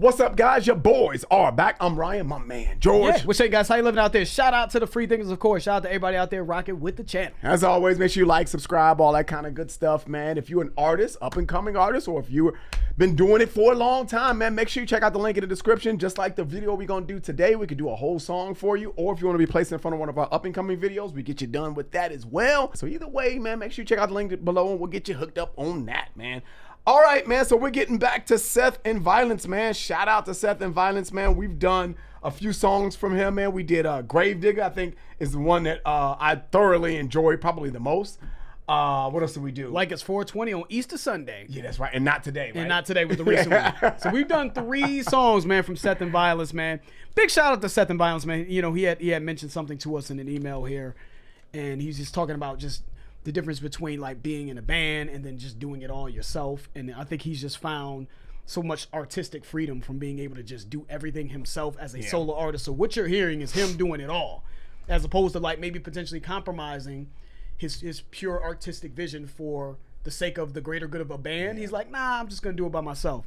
What's up, guys? Your boys are back. I'm Ryan, my man, George. Yeah, what's up, guys? How you living out there? Shout out to the free thinkers, of course. Shout out to everybody out there rocking with the channel. As always, make sure you like, subscribe, all that kind of good stuff, man. If you're an artist, up-and-coming artist, or if you've been doing it for a long time, man, make sure you check out the link in the description. Just like the video we're going to do today, we could do a whole song for you. Or if you want to be placed in front of one of our up-and-coming videos, we get you done with that as well. So either way, man, make sure you check out the link below, and we'll get you hooked up on that, man. All right, man, so we're getting back to Seth and Violence, man. Shout out to Seth and Violence, man. We've done a few songs from him, man. We did Gravedigger, I think, is the one that I thoroughly enjoy, probably the most. What else did we do? Like it's 420 on Easter Sunday. Yeah, that's right. And not today, right? And not today with the recent one. So we've done 3 songs, man, from Seth and Violence, man. Big shout out to Seth and Violence, man. You know, he had mentioned something to us in an email here, and he's just talking about just the difference between like being in a band and then just doing it all yourself. And I think he's just found so much artistic freedom from being able to just do everything himself as a solo artist. So what you're hearing is him doing it all, as opposed to like maybe potentially compromising his pure artistic vision for the sake of the greater good of a band. He's like, nah, I'm just gonna do it by myself.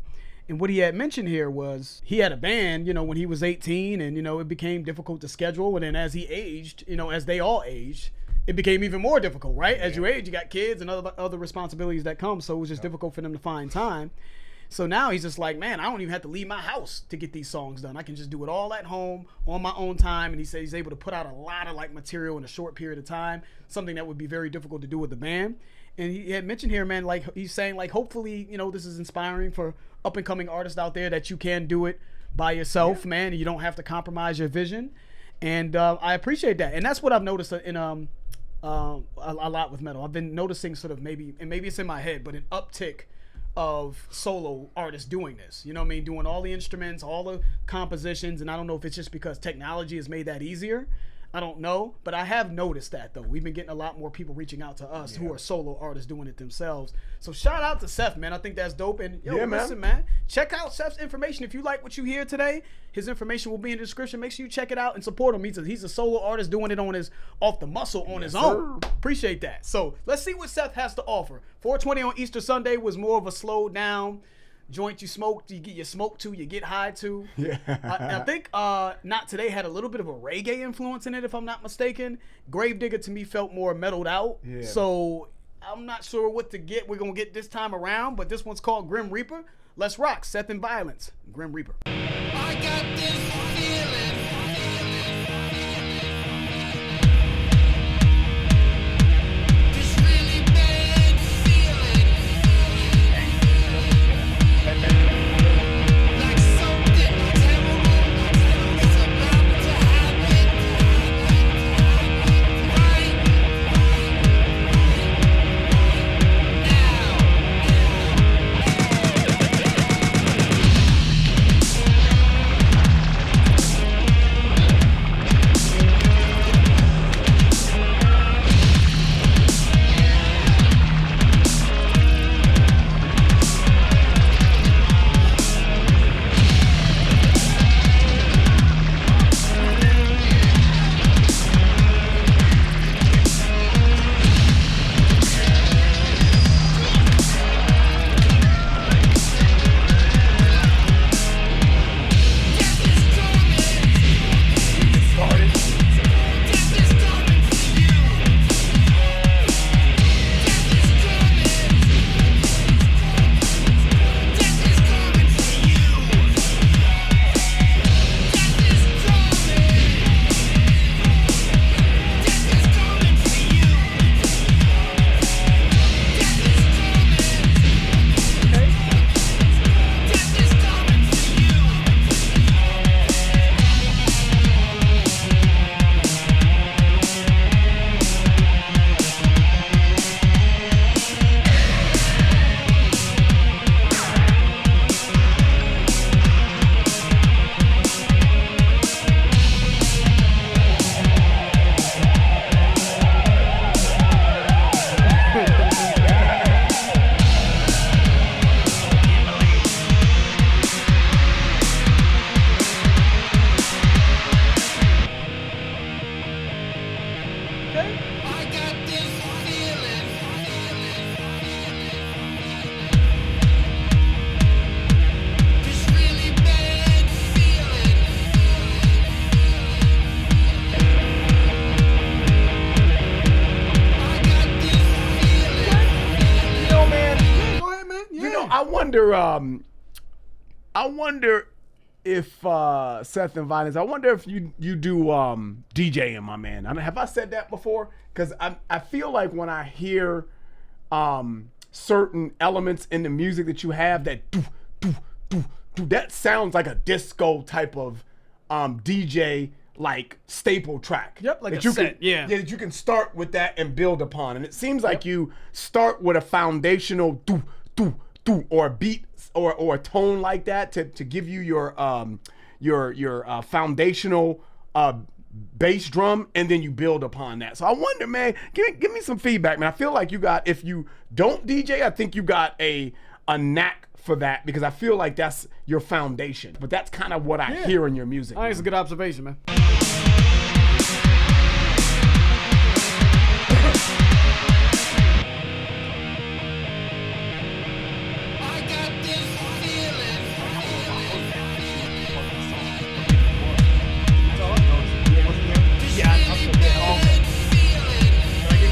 And what he had mentioned here was he had a band, you know, when he was 18, and, you know, it became difficult to schedule. And then as he aged, you know, as they all aged, it became even more difficult, right? As you age, you got kids and other responsibilities that come. So it was just difficult for them to find time. So now he's just like, man, I don't even have to leave my house to get these songs done. I can just do it all at home on my own time. And he said he's able to put out a lot of like material in a short period of time, something that would be very difficult to do with the band. And he had mentioned here, man, like he's saying like, hopefully, you know, this is inspiring for up and coming artists out there that you can do it by yourself, man. And you don't have to compromise your vision. And I appreciate that. And that's what I've noticed in a lot with metal. I've been noticing sort of maybe it's in my head, but an uptick of solo artists doing this. You know what I mean? Doing all the instruments, all the compositions, and I don't know if it's just because technology has made that easier. I don't know, but I have noticed that though. We've been getting a lot more people reaching out to us who are solo artists doing it themselves. So shout out to Seth, man. I think that's dope. And yo, listen, man, check out Seth's information. If you like what you hear today, his information will be in the description. Make sure you check it out and support him. He's a solo artist doing it on off the muscle on his own. Appreciate that. So let's see what Seth has to offer. 420 on Easter Sunday was more of a slow down joint. You smoked, you get your smoke to, you get high to. Yeah. I think Not Today had a little bit of a reggae influence in it, if I'm not mistaken. Gravedigger to me felt more mellowed out. Yeah. So I'm not sure what to get. We're gonna get this time around, but this one's called Grim Reaper. Let's rock. Seth and Violence, Grim Reaper. I got this feeling. wonder if Seth and Violence. I wonder if you do DJing, my man. Have I said that before? Because I feel like when I hear certain elements in the music that you have, that that sounds like a disco type of DJ like staple track. Yep, like that a you set, can, yeah. That you can start with that and build upon. And it seems like you start with a foundational or a beat or a tone like that to give you your foundational bass drum, and then you build upon that. So I wonder, man, give me some feedback, man. I feel like you got, if you don't DJ, I think you got a knack for that, because I feel like that's your foundation. But that's kind of what I hear in your music. I think it's a good observation, man. I got this feeling. You know what I'm saying?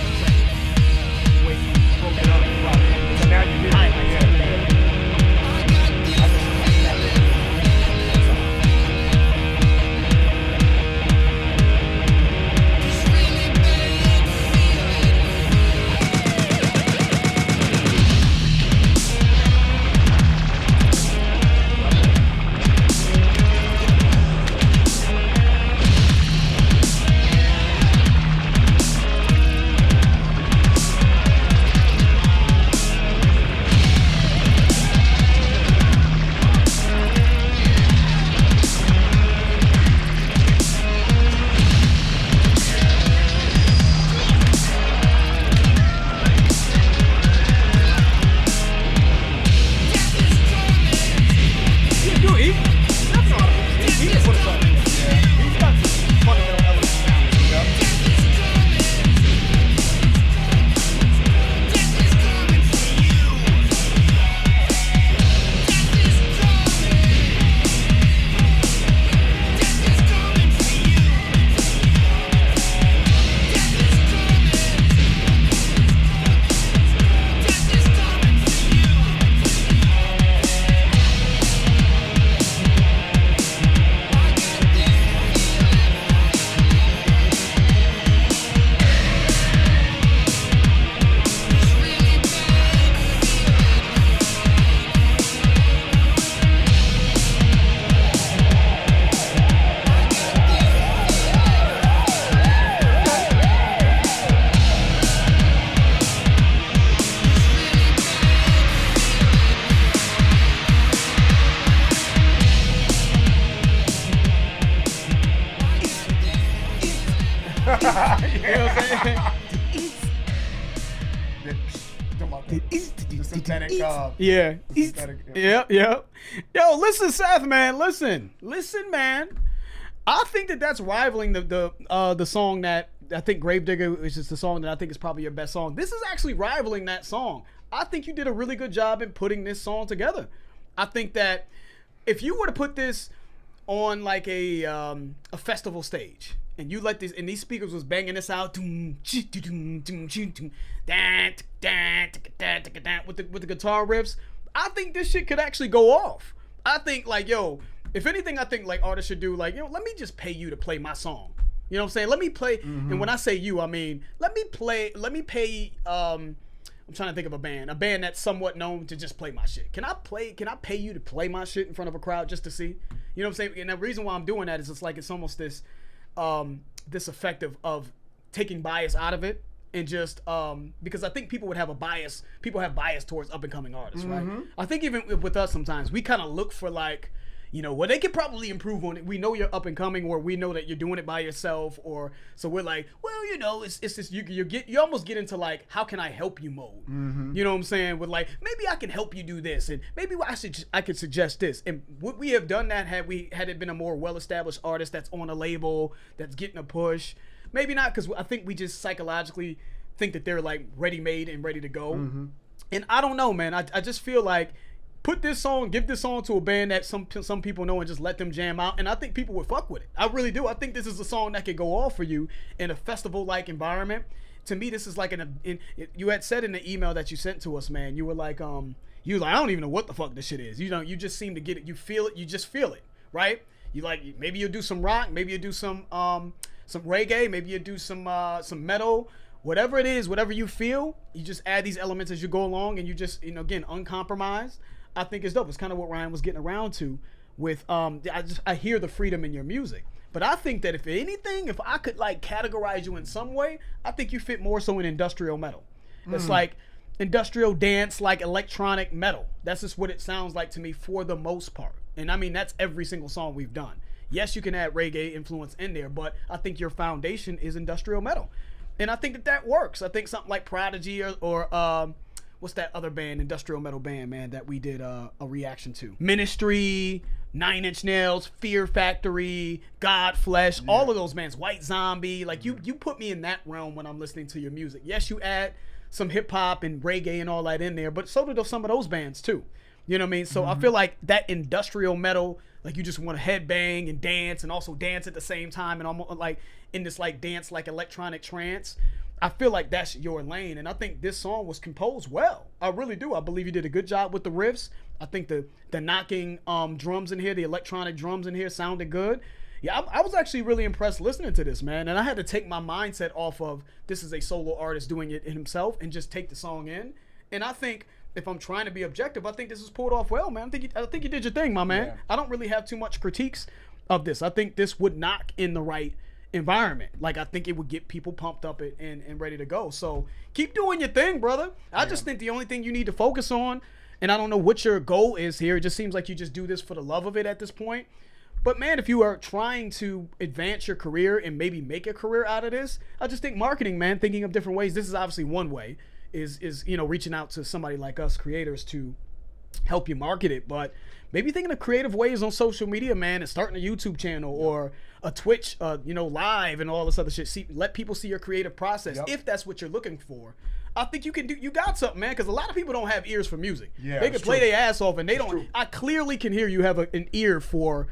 The synthetic. Yeah. synthetic, Yep. Yo, listen, Seth, man. Listen, man. I think that's rivaling the song that I think Gravedigger, which is the song that I think is probably your best song. This is actually rivaling that song. I think you did a really good job in putting this song together. I think that if you were to put this on like a festival stage, and you let this, and these speakers was banging this out with the guitar riffs, I think this shit could actually go off. I think like, yo, if anything, I think like artists should do like, yo, let me just pay you to play my song. You know what I'm saying? Let me play, and when I say you, I mean, let me pay, I'm trying to think of a band that's somewhat known to just play my shit. Can I pay you to play my shit in front of a crowd just to see? You know what I'm saying? And the reason why I'm doing that is it's almost this effect of taking bias out of it, and just because I think people have bias towards up and coming artists, right? I think even with us sometimes we kind of look for like, you know, well, they could probably improve on it. We know you're up and coming, or we know that you're doing it by yourself, or so we're like, well, you know, it's just you almost get into like, how can I help you mode? You know what I'm saying? With like, maybe I can help you do this, and maybe I could suggest this. And would we have done that had it been a more well-established artist that's on a label that's getting a push? Maybe not, because I think we just psychologically think that they're like ready-made and ready to go. And I don't know, man. I just feel like, give this song to a band that some people know, and just let them jam out, and I think people would fuck with it. I really do. I think this is a song that could go off for you in a festival-like environment, to me, this is like you had said in the email that you sent to us, man, you were like, I don't even know what the fuck this shit is. You just seem to get it. You feel it. You just feel it, right? You like, maybe you'll do some rock, maybe you'll do some reggae, maybe you'll do some metal, whatever it is, whatever you feel, you just add these elements as you go along, and you just, again, uncompromised. I think it's dope. It's kind of what Ryan was getting around to with, I hear the freedom in your music. But I think that if anything, if I could like categorize you in some way, I think you fit more so in industrial metal. It's like industrial dance, like electronic metal. That's just what it sounds like to me for the most part. And I mean, that's every single song we've done. Yes, you can add reggae influence in there, but I think your foundation is industrial metal. And I think that works. I think something like Prodigy or what's that other band, industrial metal band, man, that we did a reaction to? Ministry, 9 Inch Nails, Fear Factory, Godflesh, all of those bands, White Zombie. Like, you put me in that realm when I'm listening to your music. Yes, you add some hip hop and reggae and all that in there, but so do some of those bands too. You know what I mean? So I feel like that industrial metal, like you just want to headbang and dance and also dance at the same time and almost like in this like dance like electronic trance. I feel like that's your lane, and I think this song was composed well. I really do. I believe you did a good job with the riffs. I think the knocking drums in here, the electronic drums in here sounded good. Yeah, I was actually really impressed listening to this, man, and I had to take my mindset off of this is a solo artist doing it himself and just take the song in. And I think if I'm trying to be objective, I think this was pulled off well, man. I think you did your thing, my man. Yeah. I don't really have too much critiques of this. I think this would knock in the right environment. Like, I think it would get people pumped up and ready to go. So keep doing your thing, brother. I just think the only thing you need to focus on, and I don't know what your goal is here. It just seems like you just do this for the love of it at this point. But man, if you are trying to advance your career and maybe make a career out of this, I just think marketing, man, thinking of different ways. This is obviously one way. Is reaching out to somebody like us creators to help you market it, but maybe thinking of creative ways on social media, man, and starting a YouTube channel or a Twitch, live and all this other shit. Let people see your creative process if that's what you're looking for. I think you got something, man, because a lot of people don't have ears for music. Yeah, they can play their ass off and they don't. I clearly can hear you have an ear for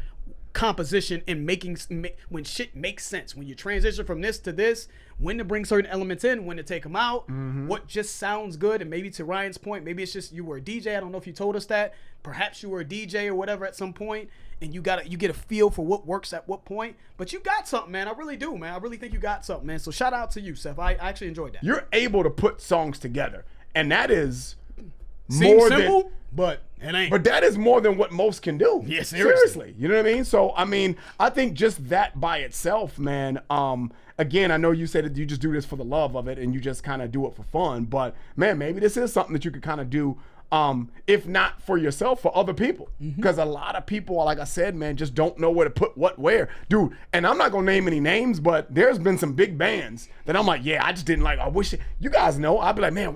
composition and when shit makes sense, when you transition from this to this, when to bring certain elements in, when to take them out, what just sounds good. And maybe to Ryan's point, maybe it's just you were a DJ. I don't know if you told us that. Perhaps you were a DJ or whatever at some point, and you get a feel for what works at what point. But you got something, man. I really do, man. I really think you got something, man. So shout out to you, Seth. I actually enjoyed that. You're able to put songs together, and that is seems simple, but it ain't. But that is more than what most can do. Yeah, seriously. You know what I mean? So, I mean, I think just that by itself, man, again, I know you said that you just do this for the love of it and you just kind of do it for fun, but man, maybe this is something that you could kind of do, if not for yourself, for other people. Because a lot of people, like I said, man, just don't know where to put what where. Dude, and I'm not going to name any names, but there's been some big bands that I'm like, yeah, I just didn't like. I wish you guys know. I'd be like, man,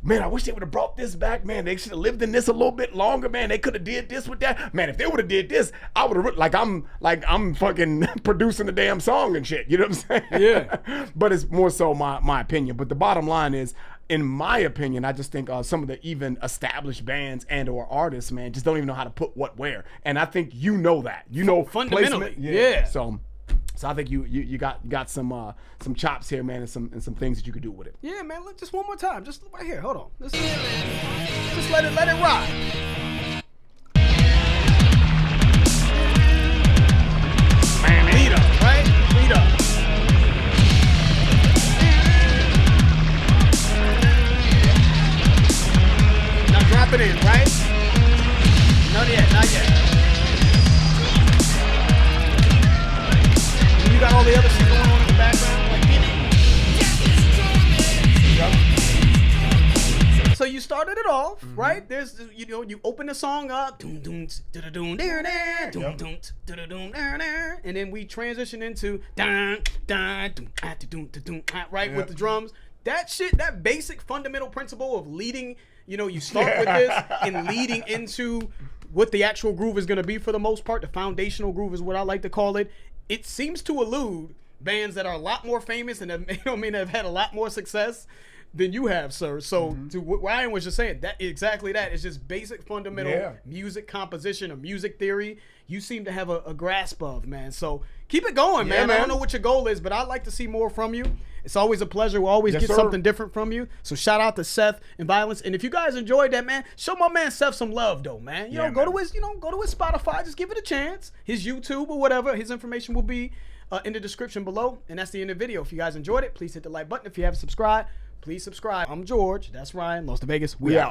man, I wish they would have brought this back. Man, they should have lived in this a little bit longer. Man, they could have did this with that. Man, if they would have did this, I would have I'm fucking producing the damn song and shit. You know what I'm saying? Yeah. But it's more so my opinion. But the bottom line is, in my opinion, I just think some of the even established bands and or artists, man, just don't even know how to put what where. And I think you know that. You know fundamentally. Placement. Yeah. So I think you got some chops here, man, and some things that you could do with it. Yeah, man. Look, just one more time, just right here. Hold on. Just let it ride. Man, lead up, right? Lead up. Now drop it in, right? Not yet. You got all the other shit going on in the background, like in it. So you started it off, right? There's, you open the song up, and then we transition into right with the drums. That shit, that basic fundamental principle of leading, you start with this and leading into what the actual groove is going to be for the most part. The foundational groove is what I like to call it. It seems to elude bands that are a lot more famous and have had a lot more success than you have, sir. So to what Ryan was just saying, that exactly that. It's just basic fundamental music composition or music theory. You seem to have a grasp of, man. So keep it going, man. I don't know what your goal is, but I'd like to see more from you. It's always a pleasure. We'll always get something different from you. So shout out to Seth and Violence. And if you guys enjoyed that, man, show my man Seth some love, though, man. You know, go to his Spotify. Just give it a chance. His YouTube or whatever. His information will be in the description below. And that's the end of the video. If you guys enjoyed it, please hit the like button. If you haven't subscribed, please subscribe. I'm George. That's Ryan. Lost to Vegas. We out.